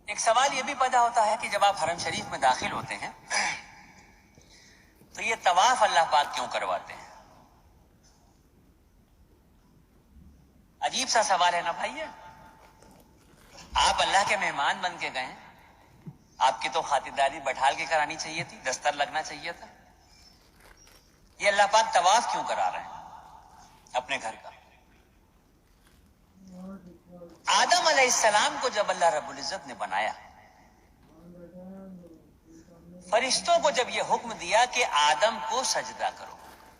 ایک سوال یہ بھی پیدا ہوتا ہے کہ جب آپ حرم شریف میں داخل ہوتے ہیں تو یہ طواف اللہ پاک کیوں کرواتے ہیں؟ عجیب سا سوال ہے نا بھائی. آپ اللہ کے مہمان بن کے گئے ہیں، آپ کی تو خاطرداری بٹھال کے کرانی چاہیے تھی، دستر لگنا چاہیے تھا. یہ اللہ پاک طواف کیوں کرا رہے ہیں اپنے گھر کا؟ آدم علیہ السلام کو جب اللہ رب العزت نے بنایا، فرشتوں کو جب یہ حکم دیا کہ آدم کو سجدہ کرو،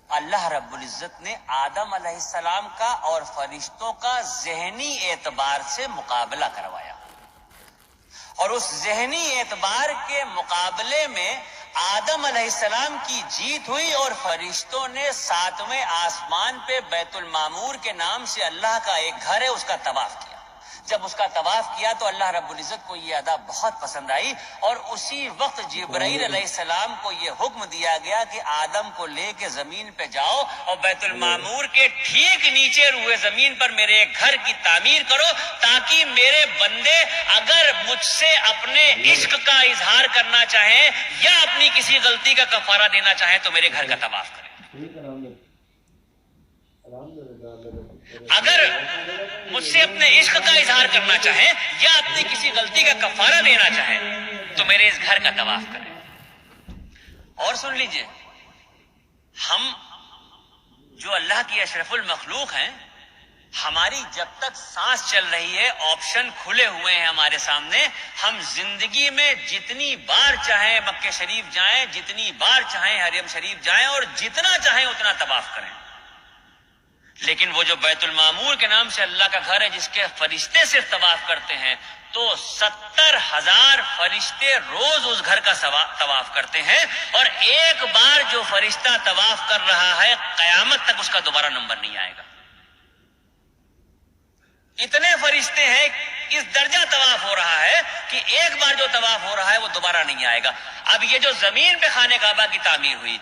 اللہ رب العزت نے آدم علیہ السلام کا اور فرشتوں کا ذہنی اعتبار سے مقابلہ کروایا، اور اس ذہنی اعتبار کے مقابلے میں آدم علیہ السلام کی جیت ہوئی، اور فرشتوں نے 7ویں آسمان پہ بیت المعمور کے نام سے اللہ کا ایک گھر ہے اس کا طواف کیا. جب اس کا طواف کیا تو اللہ رب العزت کو یہ ادا بہت پسند آئی، اور اسی وقت جبرائیل علیہ السلام کو یہ حکم دیا گیا کہ آدم کو لے کے زمین پہ جاؤ اور بیت المعمور کے ٹھیک نیچے روئے زمین پر میرے ایک گھر کی تعمیر کرو، تاکہ میرے بندے اگر مجھ سے اپنے عشق کا اظہار کرنا چاہیں یا اپنی کسی غلطی کا کفارہ دینا چاہیں تو میرے گھر کا طواف کریں. اگر مجھ سے اپنے عشق کا اظہار کرنا چاہیں یا اپنی کسی غلطی کا کفارہ دینا چاہیں تو میرے اس گھر کا طواف کریں. اور سن لیجئے، ہم جو اللہ کی اشرف المخلوق ہیں، ہماری جب تک سانس چل رہی ہے آپشن کھلے ہوئے ہیں ہمارے سامنے. ہم زندگی میں جتنی بار چاہیں مکہ شریف جائیں، جتنی بار چاہیں حرم شریف جائیں، اور جتنا چاہیں اتنا طواف کریں. لیکن وہ جو بیت المعمور کے نام سے اللہ کا گھر ہے جس کے فرشتے صرف طواف کرتے ہیں، تو 70,000 فرشتے روز اس گھر کا طواف کرتے ہیں، اور ایک بار جو فرشتہ طواف کر رہا ہے قیامت تک اس کا دوبارہ نمبر نہیں آئے گا. اتنے فرشتے ہیں، اس درجہ طواف ہو رہا ہے کہ ایک بار جو طواف ہو رہا ہے وہ دوبارہ نہیں آئے گا. اب یہ جو زمین پہ خانہ کعبہ کی تعمیر ہوئی،